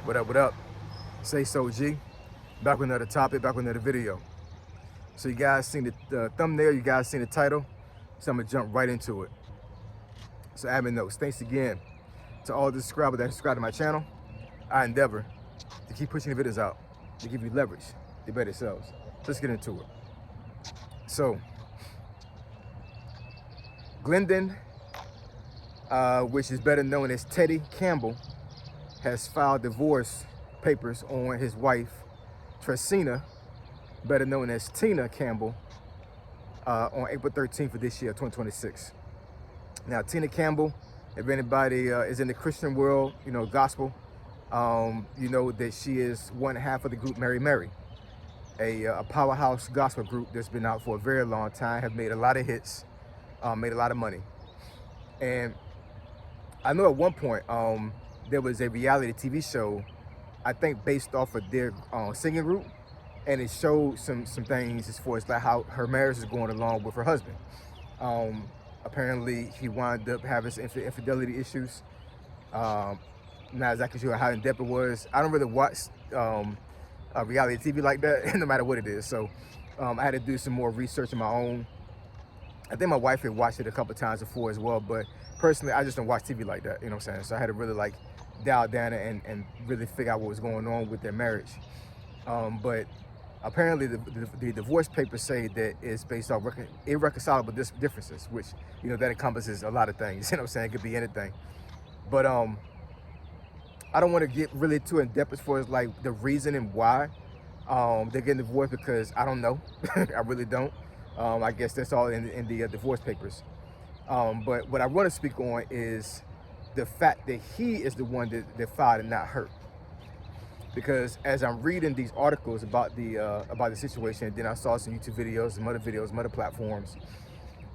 What up, what up? Say so, G. Back with another topic, back with another video. So you guys seen the thumbnail, you guys seen the title, so I'm gonna jump right into it. So admin notes, thanks again to all the subscribers that subscribe to my channel. I endeavor to keep pushing the videos out, to give you leverage, to better yourselves. Let's get into it. So, Glendon, which is better known as Teddy Campbell, has filed divorce papers on his wife, Tracina, better known as Tina Campbell, on April 13th of this year, 2026. Now, Tina Campbell, if anybody is in the Christian world, gospel, you know that she is one half of the group Mary Mary, a powerhouse gospel group that's been out for a very long time, have made a lot of hits, made a lot of money. And I know at one point there was a reality TV show, I think based off of their singing group, and it showed some things as far as like how her marriage is going along with her husband. Apparently he wound up having some infidelity issues. Not exactly sure how in depth it was. I don't really watch reality TV like that, no matter what it is. So I had to do some more research on my own. I think my wife had watched it a couple of times before as well, but personally, I just don't watch TV like that, you know what I'm saying? So I had to really like dial down and really figure out what was going on with their marriage. But apparently the divorce papers say that it's based on irreconcilable differences, which, that encompasses a lot of things, you know what I'm saying? It could be anything. But I don't want to get really too in depth as far as like the reason and why they're getting divorced, because I don't know. I really don't. I guess that's all in the divorce papers. But what I want to speak on is the fact that he is the one that filed and not her. Because as I'm reading these articles about the situation, and then I saw some YouTube videos, some other platforms,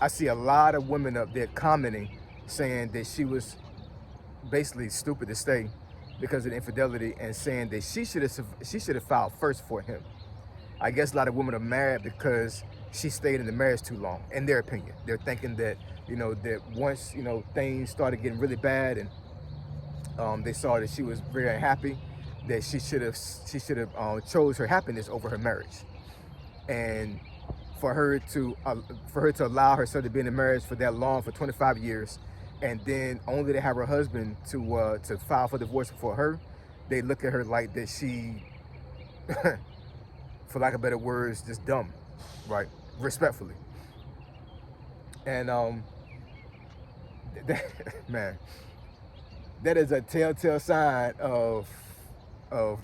I see a lot of women up there commenting, saying that she was basically stupid to stay because of the infidelity, and saying that she should have filed first for him. I guess a lot of women are mad because she stayed in the marriage too long, in their opinion. They're thinking that, that once, things started getting really bad and they saw that she was very unhappy, that she should have chose her happiness over her marriage. And for her to allow herself to be in a marriage for that long, for 25 years, and then only to have her husband to file for divorce for her, they look at her like that she, for lack of better words, just dumb, right? Respectfully. And man, that is a telltale sign of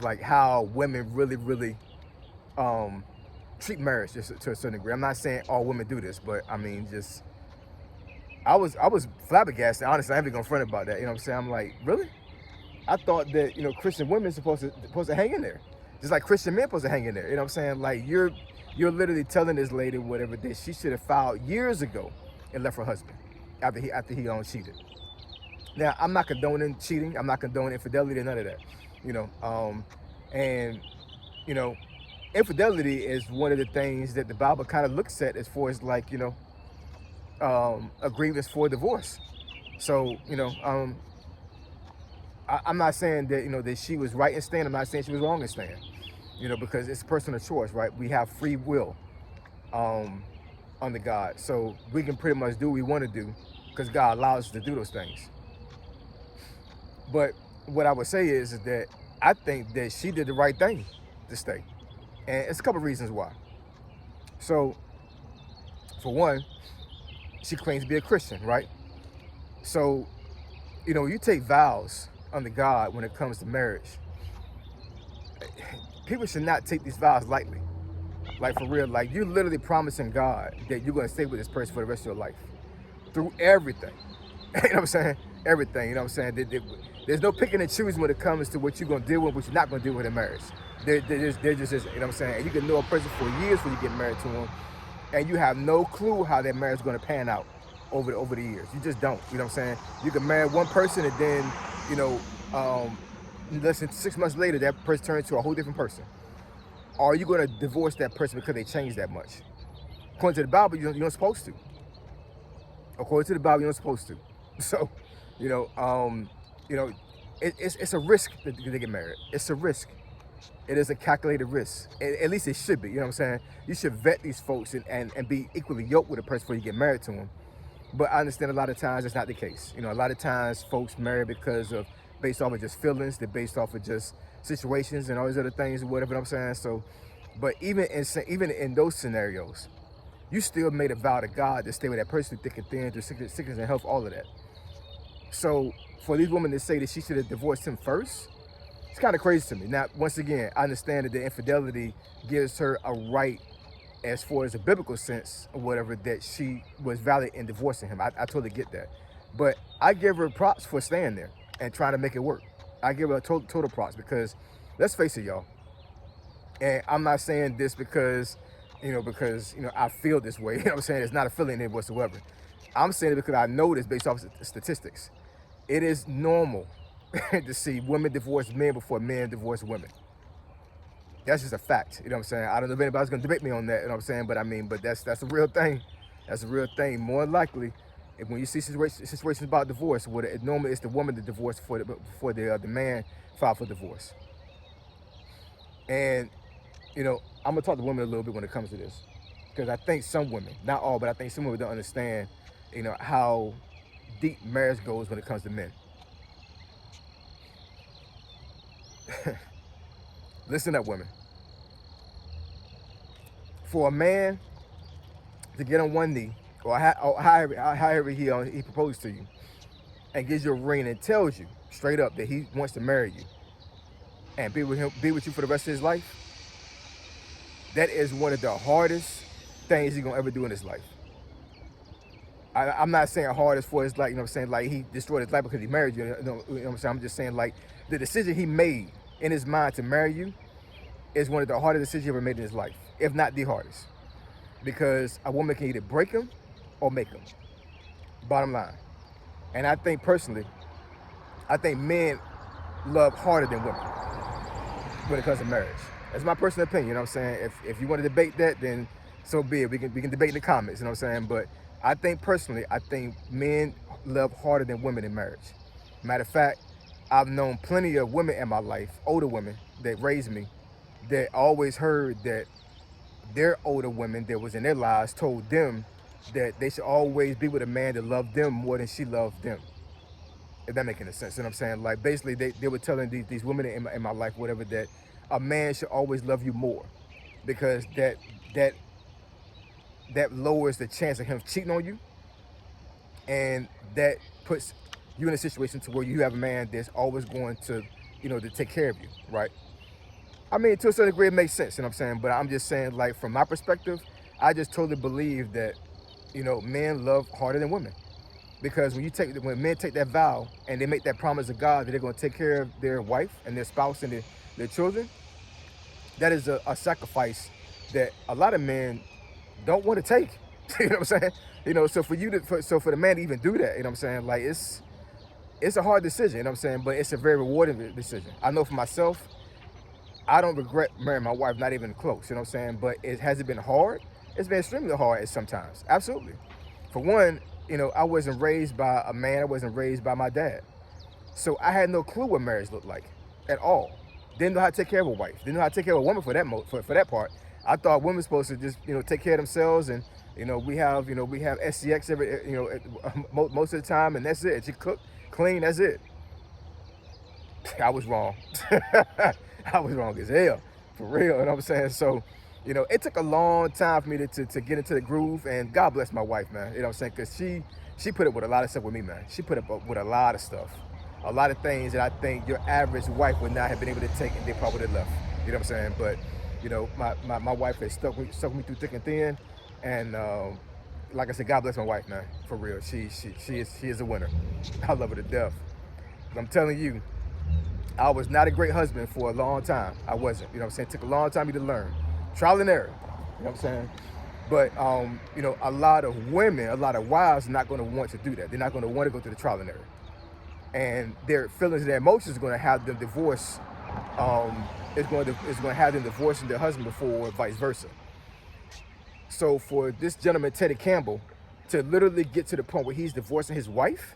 like how women really treat marriage just to a certain degree. I'm not saying all women do this, but I mean, just I was flabbergasted, honestly. I ain't even gonna front about that, you know what I'm saying? I'm like, really? I thought that, Christian women supposed to hang in there, just like Christian men supposed to hang in there, you know what I'm saying? Like, you're literally telling this lady whatever that she should have filed years ago and left her husband after he cheated. Now, I'm not condoning cheating, I'm not condoning infidelity or none of that, and infidelity is one of the things that the Bible kind of looks at as far as like, a grievance for divorce. So, I'm not saying that, that she was right in staying. I'm not saying she was wrong in staying, because it's personal choice, right? We have free will under God. So we can pretty much do what we want to do because God allows us to do those things. But what I would say is that I think that she did the right thing to stay. And it's a couple of reasons why. So, for one, she claims to be a Christian, right? So, you take vows under God when it comes to marriage. People should not take these vows lightly. Like, for real, like, you're literally promising God that you're going to stay with this person for the rest of your life. Through everything. You know what I'm saying? Everything, you know what I'm saying? There's no picking and choosing when it comes to what you're going to deal with, what you're not going to deal with in marriage. There just isn't, you know what I'm saying? And you can know a person for years when you get married to them, and you have no clue how that marriage is going to pan out over the years. You just don't, you know what I'm saying? You can marry one person and then, less than 6 months later, that person turns into a whole different person. Or are you going to divorce that person because they changed that much? According to the Bible, you're not supposed to. According to the Bible, you're not supposed to. So, it's a risk to get married. It's a risk. It is a calculated risk. At least it should be. You know what I'm saying? You should vet these folks and be equally yoked with a person before you get married to them. But I understand a lot of times it's not the case. You know, a lot of times folks marry because of based off of just feelings. They're based off of just situations and all these other things, whatever I'm saying. So, but even in those scenarios, you still made a vow to God to stay with that person through thick and thin, through sickness and health, all of that. So for these women to say that she should have divorced him first, it's kind of crazy to me. Now, once again, I understand that the infidelity gives her a right as far as a biblical sense or whatever, that she was valid in divorcing him. I totally get that. But I give her props for staying there and trying to make it work. I give her a total props because, let's face it, y'all, and I'm not saying this because I feel this way. You know what I'm saying? It's not a feeling in whatsoever. I'm saying it because I know this based off statistics. It is normal to see women divorce men before men divorce women. That's just a fact. You know what I'm saying? I don't know if anybody's gonna debate me on that. You know what I'm saying? But that's a real thing. That's a real thing. More likely, when you see situations about divorce, where normally it's the woman that divorced before the man filed for divorce. And I'm gonna talk to women a little bit when it comes to this, because I think some women, not all, but I think some women don't understand, how deep marriage goes when it comes to men. Listen up, women. For a man to get on one knee, or however he proposed to you, and gives you a ring and tells you straight up that he wants to marry you and be with you for the rest of his life, that is one of the hardest things he's gonna ever do in his life. I'm not saying hard as far as like, like he destroyed his life because he married you. You know what I'm saying? I'm just saying like the decision he made in his mind to marry you is one of the hardest decisions he ever made in his life, if not the hardest. Because a woman can either break him or make him. Bottom line. And I think personally, men love harder than women when it comes to marriage. That's my personal opinion, you know what I'm saying? If you want to debate that, then so be it. We can debate in the comments, you know what I'm saying? But I think personally, men love harder than women in marriage. Matter of fact, I've known plenty of women in my life, older women that raised me, that always heard that their older women that was in their lives told them that they should always be with a man that loved them more than she loved them. If that makes any sense, you know what I'm saying? Like basically they were telling these women in my life, whatever, that a man should always love you more, because that lowers the chance of him cheating on you, and that puts you in a situation to where you have a man that's always going to, to take care of you, right? I mean, to a certain degree, it makes sense, you know what I'm saying? But I'm just saying, like, from my perspective, I just totally believe that, men love harder than women. Because when men take that vow and they make that promise to God that they're going to take care of their wife and their spouse and their children, that is a sacrifice that a lot of men don't want to take. You know what I'm saying? So for the man to even do that, you know what I'm saying? Like, it's a hard decision, you know what I'm saying? But it's a very rewarding decision. I know for myself, I don't regret marrying my wife, not even close, you know what I'm saying? But has it been hard? It's been extremely hard sometimes, absolutely. For one, I wasn't raised by a man, I wasn't raised by my dad. So I had no clue what marriage looked like at all. Didn't know how to take care of a wife, didn't know how to take care of a woman for that part. I thought women were supposed to just, take care of themselves, and, we have SCX most of the time, and that's it. She cook, clean, that's it. I was wrong. I was wrong as hell, for real, you know what I'm saying? So, it took a long time for me to get into the groove, and God bless my wife, man, you know what I'm saying? Because she put up with a lot of stuff with me, man. She put up with a lot of stuff, a lot of things that I think your average wife would not have been able to take, and they probably would have left, you know what I'm saying? But, my wife has stuck me through thick and thin, and like I said, God bless my wife, man, for real. She is a winner. I love her to death. But I'm telling you, I was not a great husband for a long time. I wasn't, you know what I'm saying? It took a long time for me to learn. Trial and error, you know what I'm saying? But, a lot of women, a lot of wives are not going to want to do that. They're not going to want to go through the trial and error. And their feelings and their emotions are going to have them divorce. It's going to have them divorcing their husband before, or vice versa. So for this gentleman, Tina Campbell, to literally get to the point where he's divorcing his wife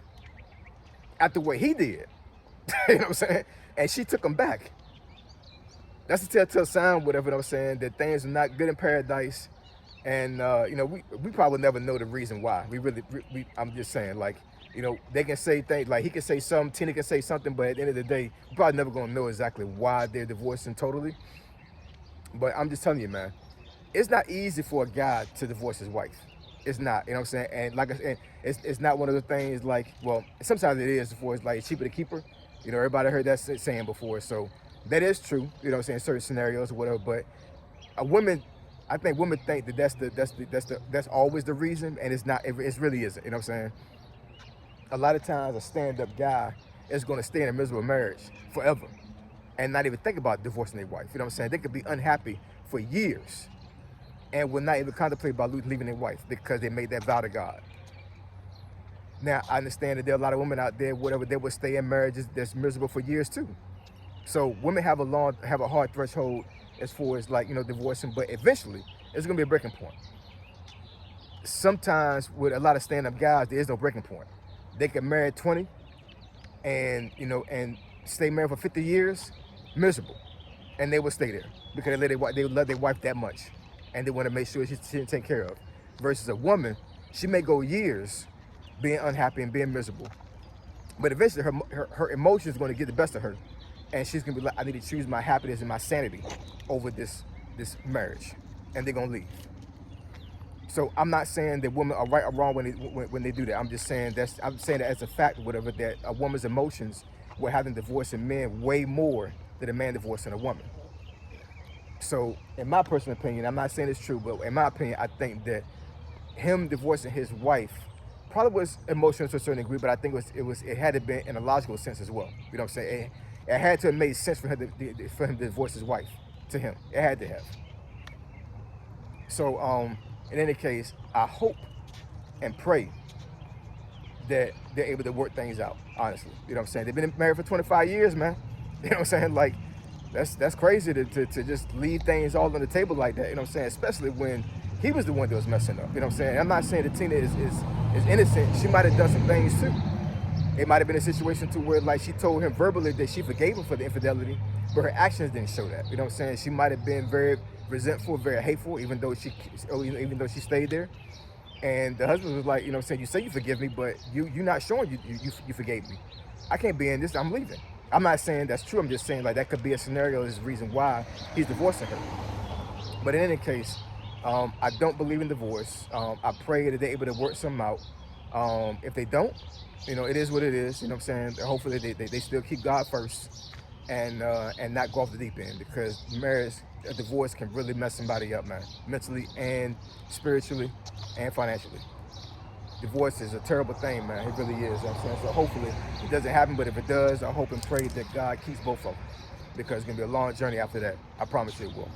after what he did, You know what I'm saying? And she took him back. That's a telltale sign, whatever, you know what I'm saying, that things are not good in paradise. And you know, we probably never know the reason why. I'm just saying, like, you know, they can say things, like he can say something, Tina can say something, but at the end of the day, we're probably never gonna know exactly why they're divorcing totally. But I'm just telling you, man, it's not easy for a guy to divorce his wife. It's not, you know what I'm saying? And like I said, it's not one of the things like, well, sometimes it is for, it's like it's cheaper to keep her. You know, everybody heard that saying before. So that is true, you know what I'm saying, certain scenarios or whatever. But a woman, I think women think that that's always the reason, and it's not. It really isn't. You know what I'm saying? A lot of times, a stand-up guy is going to stay in a miserable marriage forever, and not even think about divorcing their wife. You know what I'm saying? They could be unhappy for years, and will not even contemplate about leaving their wife because they made that vow to God. Now, I understand that there are a lot of women out there, whatever, they will stay in marriages that's miserable for years too. So women have a hard threshold as far as, like, you know, divorcing, but eventually it's gonna be a breaking point. Sometimes with a lot of stand-up guys, there is no breaking point. They can marry at 20 and, you know, and stay married for 50 years, miserable. And they will stay there because they love their wife that much and they want to make sure she's taken care of. Versus a woman, she may go years being unhappy and being miserable, but eventually her emotions are going to get the best of her, and she's going to be like, I need to choose my happiness and my sanity over this marriage, and they're going to leave. So I'm not saying that women are right or wrong when they do that. I'm just saying that as a fact, whatever, that a woman's emotions will have them divorcing men way more than a man divorcing a woman. So in my personal opinion, I'm not saying it's true, but in my opinion, I think that him divorcing his wife probably was emotional to a certain degree, but I think it had to be in a logical sense as well. You know what I'm saying? It had to have made sense for him to divorce his wife to him. It had to have. So in any case, I hope and pray that they're able to work things out, honestly. You know what I'm saying? They've been married for 25 years, man. You know what I'm saying? Like, that's crazy to just leave things all on the table like that, you know what I'm saying? Especially when he was the one that was messing up, you know what I'm saying? I'm not saying that Tina is innocent. She might have done some things too. It might have been a situation to where, like, she told him verbally that she forgave him for the infidelity, but her actions didn't show that. You know what I'm saying? She might have been very resentful, very hateful, even though she stayed there. And the husband was like, you know what I'm saying, you say you forgive me, but you're not showing you forgave me. I can't be in this, I'm leaving. I'm not saying that's true. I'm just saying, like, that could be a scenario as a reason why he's divorcing her. But in any case, I don't believe in divorce. I pray that they're able to work something out. If they don't, you know, it is what it is. You know what I'm saying? Hopefully they still keep God first and not go off the deep end, because marriage, a divorce can really mess somebody up, man, mentally and spiritually and financially. Divorce is a terrible thing, man. It really is. You know what I'm saying? So hopefully it doesn't happen, but if it does, I hope and pray that God keeps both of them, because it's going to be a long journey after that. I promise you it will.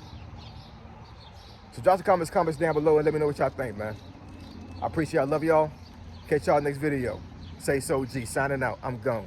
So drop the comments down below and let me know what y'all think, man. I appreciate y'all. Love y'all. Catch y'all next video. Say so G, signing out. I'm gone.